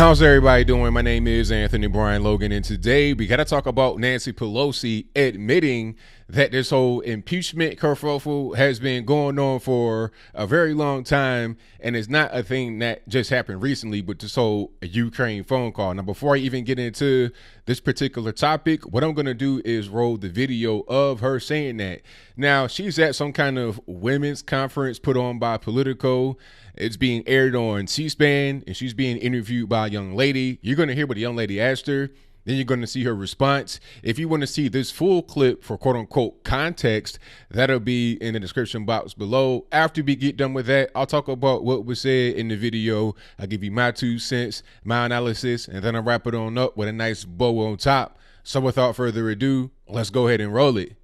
How's everybody doing? My name is Anthony Brian Logan, and today we got to talk about Nancy Pelosi admitting that this whole impeachment kerfuffle has been going on for a very long time, and it's not a thing that just happened recently, but this whole Ukraine phone call. Now, before I even get into this particular topic, what I'm going to do is roll the video of her saying that. Now, she's at some kind of women's conference put on by Politico. It's being aired on C-SPAN, and she's being interviewed by a young lady. You're going to hear what the young lady asked her. Then you're going to see her response. If you want to see this full clip for quote-unquote context, that'll be in the description box below. After we get done with that, I'll talk about what was said in the video. I'll give you my 2 cents, my analysis, and then I'll wrap it on up with a nice bow on top. So without further ado, let's go ahead and roll it.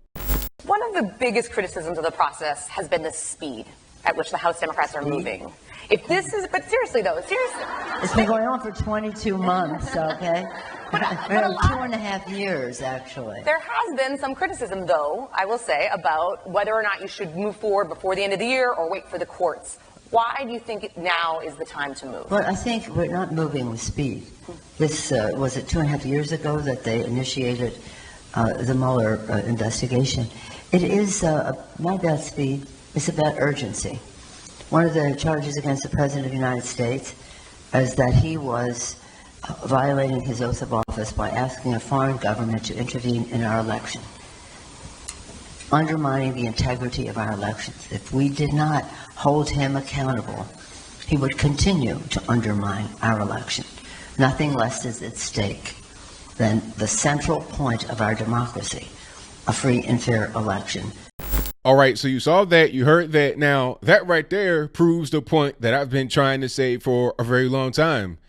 One of the biggest criticisms of the process has been the speed at which the House Democrats are moving. If this is, but seriously though, seriously. It's been going on for 22 months, okay? 2.5 years, actually. There has been some criticism, though, I will say, about whether or not you should move forward before the end of the year or wait for the courts. Why do you think now is the time to move? Well, I think we're not moving with speed. This, was it 2.5 years ago that they initiated the Mueller investigation? It is not about speed, it's about urgency. One of the charges against the President of the United States is that he was violating his oath of office by asking a foreign government to intervene in our election, undermining the integrity of our elections. If we did not hold him accountable, he would continue to undermine our election. Nothing less is at stake than the central point of our democracy, a free and fair election. All right, so you saw that, you heard that. Now, that right there proves the point that I've been trying to say for a very long time.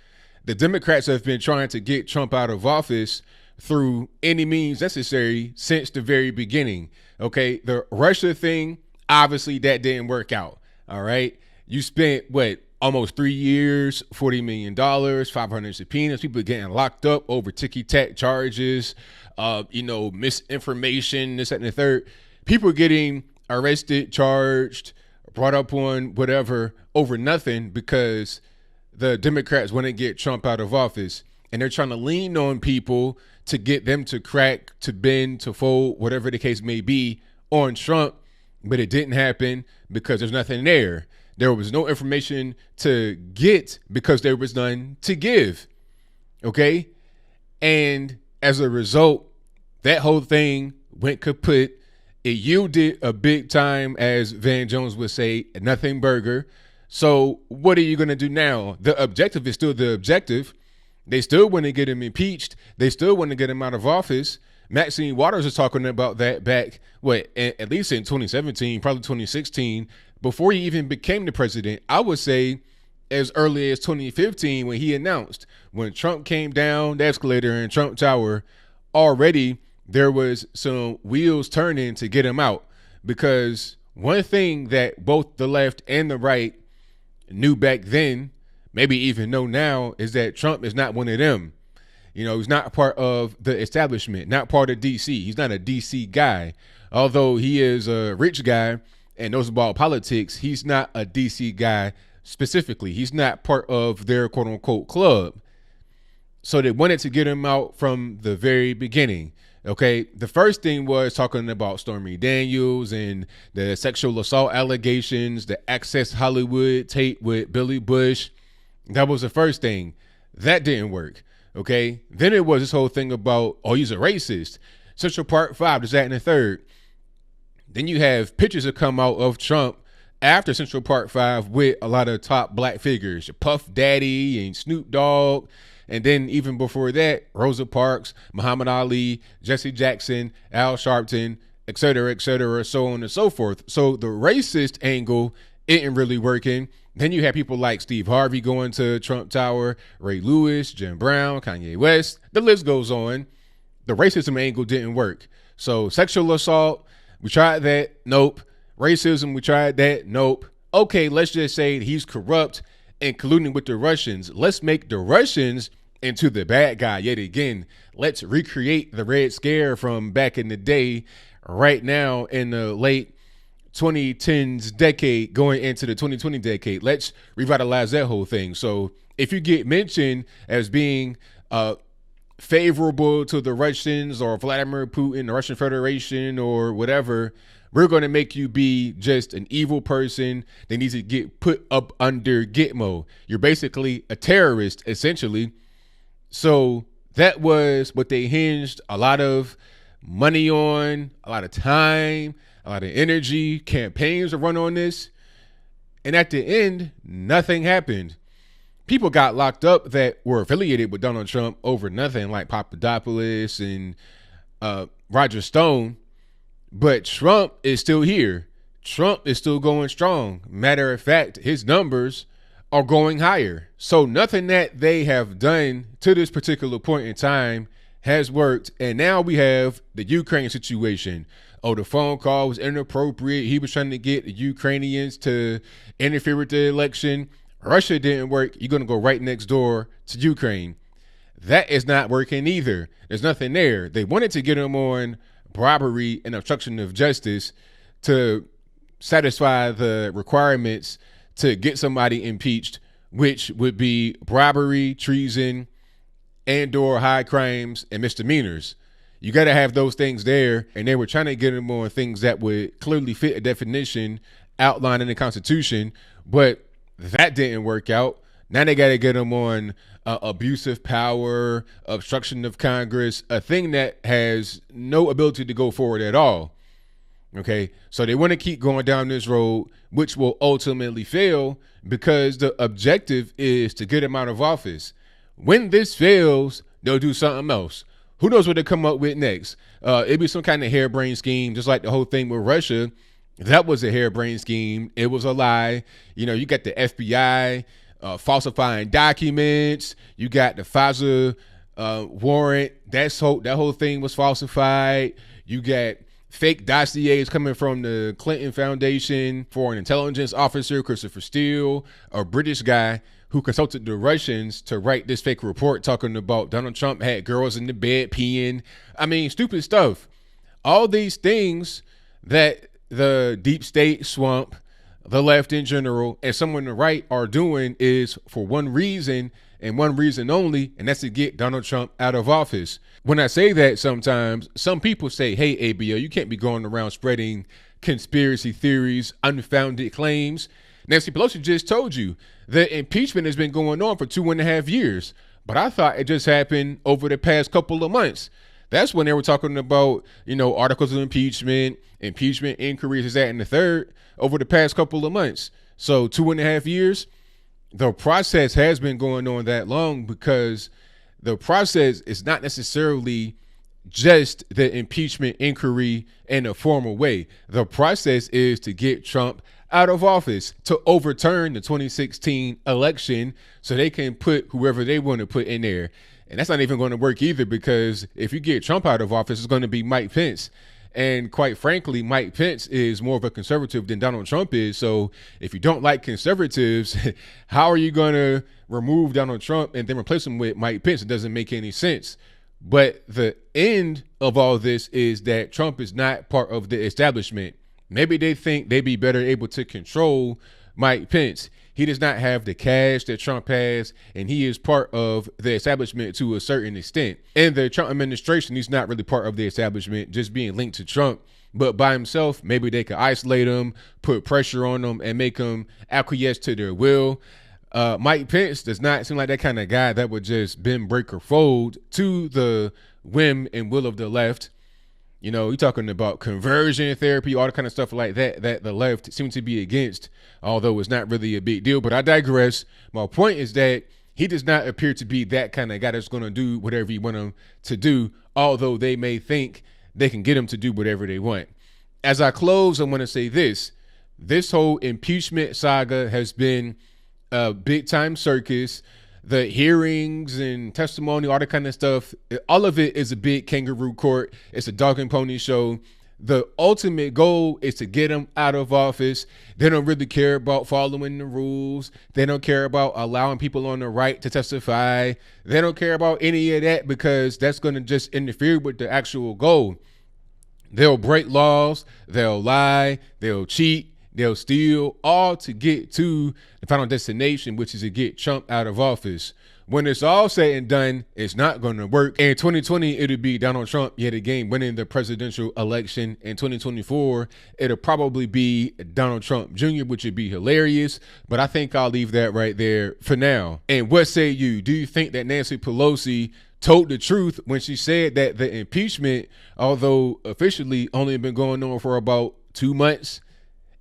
The Democrats have been trying to get Trump out of office through any means necessary since the very beginning. Okay, the Russia thing, obviously that didn't work out. All right, you spent, what, almost 3 years, $40 million, 500 subpoenas, people getting locked up over ticky-tack charges, misinformation, this, that, and the third. People getting arrested, charged, brought up on whatever over nothing because the Democrats want to get Trump out of office, and they're trying to lean on people to get them to crack, to bend, to fold, whatever the case may be on Trump. But it didn't happen because there's nothing there. There was no information to get because there was none to give. Okay. And as a result, that whole thing went kaput. It yielded a big time, as Van Jones would say, nothing burger. So what are you going to do now? The objective is still the objective. They still want to get him impeached. They still want to get him out of office. Maxine Waters was talking about that back, at least in 2017, probably 2016, before he even became the president. I would say as early as 2015 when he announced, when Trump came down the escalator in Trump Tower, already there was some wheels turning to get him out. Because one thing that both the left and the right knew back then, maybe even know now, is that Trump is not one of them. You know, he's not part of the establishment, not part of DC. He's not a DC guy. Although he is a rich guy and knows about politics, he's not a DC guy specifically. He's not part of their quote unquote club. So they wanted to get him out from the very beginning. Okay, the first thing was talking about Stormy Daniels and the sexual assault allegations, the Access Hollywood tape with Billy Bush. That was the first thing. That didn't work. Okay, then it was this whole thing about, oh, he's a racist. Central Park 5, this, that, and the third. Then you have pictures that come out of Trump after Central Park 5 with a lot of top black figures, Puff Daddy and Snoop Dogg. And then even before that, Rosa Parks, Muhammad Ali, Jesse Jackson, Al Sharpton, et cetera, so on and so forth. So the racist angle isn't really working. Then you have people like Steve Harvey going to Trump Tower, Ray Lewis, Jim Brown, Kanye West. The list goes on. The racism angle didn't work. So sexual assault, we tried that. Nope. Racism, we tried that. Nope. Okay, let's just say he's corrupt and colluding with the Russians. Let's make the Russians into the bad guy yet again. Let's recreate the Red Scare from back in the day right now in the late 2010s decade going into the 2020 decade. Let's revitalize that whole thing. So if you get mentioned as being favorable to the Russians or Vladimir Putin, the Russian Federation or whatever, we're going to make you be just an evil person that needs to get put up under Gitmo. You're basically a terrorist, essentially. So that was what they hinged a lot of money on, a lot of time, a lot of energy, campaigns to run on this. And at the end, nothing happened. People got locked up that were affiliated with Donald Trump over nothing, like Papadopoulos and Roger Stone. But Trump is still here. Trump is still going strong. Matter of fact, his numbers are going higher. So nothing that they have done to this particular point in time has worked. And now we have the Ukraine situation. Oh, the phone call was inappropriate. He was trying to get the Ukrainians to interfere with the election. Russia didn't work. You're going to go right next door to Ukraine. That is not working either. There's nothing there. They wanted to get him on bribery and obstruction of justice to satisfy the requirements to get somebody impeached, which would be bribery, treason, and or high crimes and misdemeanors. You got to have those things there. And they were trying to get him on things that would clearly fit a definition outlined in the Constitution, but that didn't work out. Now they got to get him on abusive power, obstruction of Congress, a thing that has no ability to go forward at all. Okay, so they want to keep going down this road, which will ultimately fail because the objective is to get him out of office. When this fails, they'll do something else. Who knows what they come up with next? It'd be some kind of harebrained scheme, just like the whole thing with Russia. That was a harebrained scheme. It was a lie. You know, you got the FBI falsifying documents. You got the FISA warrant. That whole thing was falsified. You got fake dossiers coming from the Clinton Foundation for an intelligence officer, Christopher Steele, a British guy who consulted the Russians to write this fake report talking about Donald Trump had girls in the bed peeing. I mean, stupid stuff. All these things that the deep state swamp, the left in general, and some on the right are doing is for one reason and one reason only, and that's to get Donald Trump out of office. When I say that, sometimes some people say, hey, ABO, you can't be going around spreading conspiracy theories, unfounded claims. Nancy Pelosi just told you that impeachment has been going on for 2.5 years, but I thought it just happened over the past couple of months. That's when they were talking about, you know, articles of impeachment inquiries, is that in the third over the past couple of months. So 2.5 years, the process has been going on that long because the process is not necessarily just the impeachment inquiry in a formal way. The process is to get Trump out of office, to overturn the 2016 election so they can put whoever they want to put in there. And that's not even going to work either, because if you get Trump out of office, it's going to be Mike Pence. And quite frankly, Mike Pence is more of a conservative than Donald Trump is. So if you don't like conservatives, how are you going to remove Donald Trump and then replace him with Mike Pence? It doesn't make any sense. But the end of all this is that Trump is not part of the establishment. Maybe they think they'd be better able to control Mike Pence. He does not have the cash that Trump has, and he is part of the establishment to a certain extent. In the Trump administration, he's not really part of the establishment, just being linked to Trump. But by himself, maybe they could isolate him, put pressure on him, and make him acquiesce to their will. Mike Pence does not seem like that kind of guy that would just bend, break, or fold to the whim and will of the left. You know, you're talking about conversion therapy, all the kind of stuff like that, that the left seems to be against, although it's not really a big deal. But I digress. My point is that he does not appear to be that kind of guy that's going to do whatever you want him to do, although they may think they can get him to do whatever they want. As I close, I want to say this. This whole impeachment saga has been a big-time circus. The hearings and testimony, all that kind of stuff, all of it is a big kangaroo court. It's a dog and pony show. The ultimate goal is to get them out of office. They don't really care about following the rules. They don't care about allowing people on the right to testify. They don't care about any of that because that's going to just interfere with the actual goal. They'll break laws, they'll lie, they'll cheat, they'll steal, all to get to the final destination, which is to get Trump out of office. When it's all said and done, it's not going to work. In 2020, it'll be Donald Trump yet again winning the presidential election. In 2024, it'll probably be Donald Trump Jr., which would be hilarious. But I think I'll leave that right there for now. And what say you? Do you think that Nancy Pelosi told the truth when she said that the impeachment, although officially only been going on for about 2 months,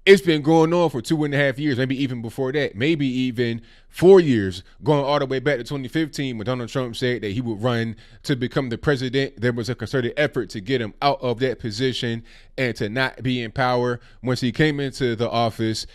it's been going on for 2.5 years, maybe even before that, maybe even 4 years, going all the way back to 2015 when Donald Trump said that he would run to become the president. There was a concerted effort to get him out of that position and to not be in power. Once he came into the office,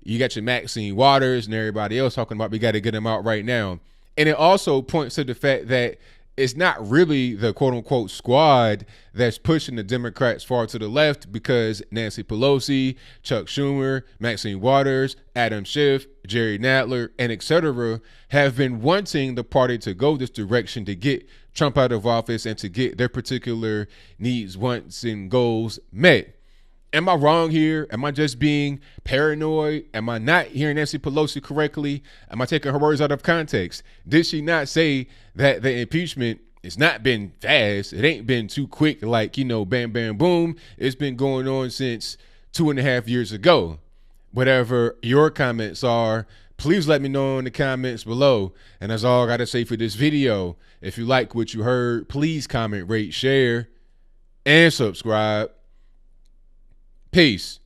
you got your Maxine Waters and everybody else talking about we got to get him out right now. And it also points to the fact that it's not really the quote unquote squad that's pushing the Democrats far to the left, because Nancy Pelosi, Chuck Schumer, Maxine Waters, Adam Schiff, Jerry Nadler, and etc. have been wanting the party to go this direction to get Trump out of office and to get their particular needs, wants, and goals met. Am I wrong here? Am I just being paranoid? Am I not hearing Nancy Pelosi correctly? Am I taking her words out of context? Did she not say that the impeachment, it's not been fast? It ain't been too quick, like, you know, bam, bam, boom. It's been going on since 2.5 years ago. Whatever your comments are, please let me know in the comments below. And that's all I got to say for this video. If you like what you heard, please comment, rate, share, and subscribe. Peace.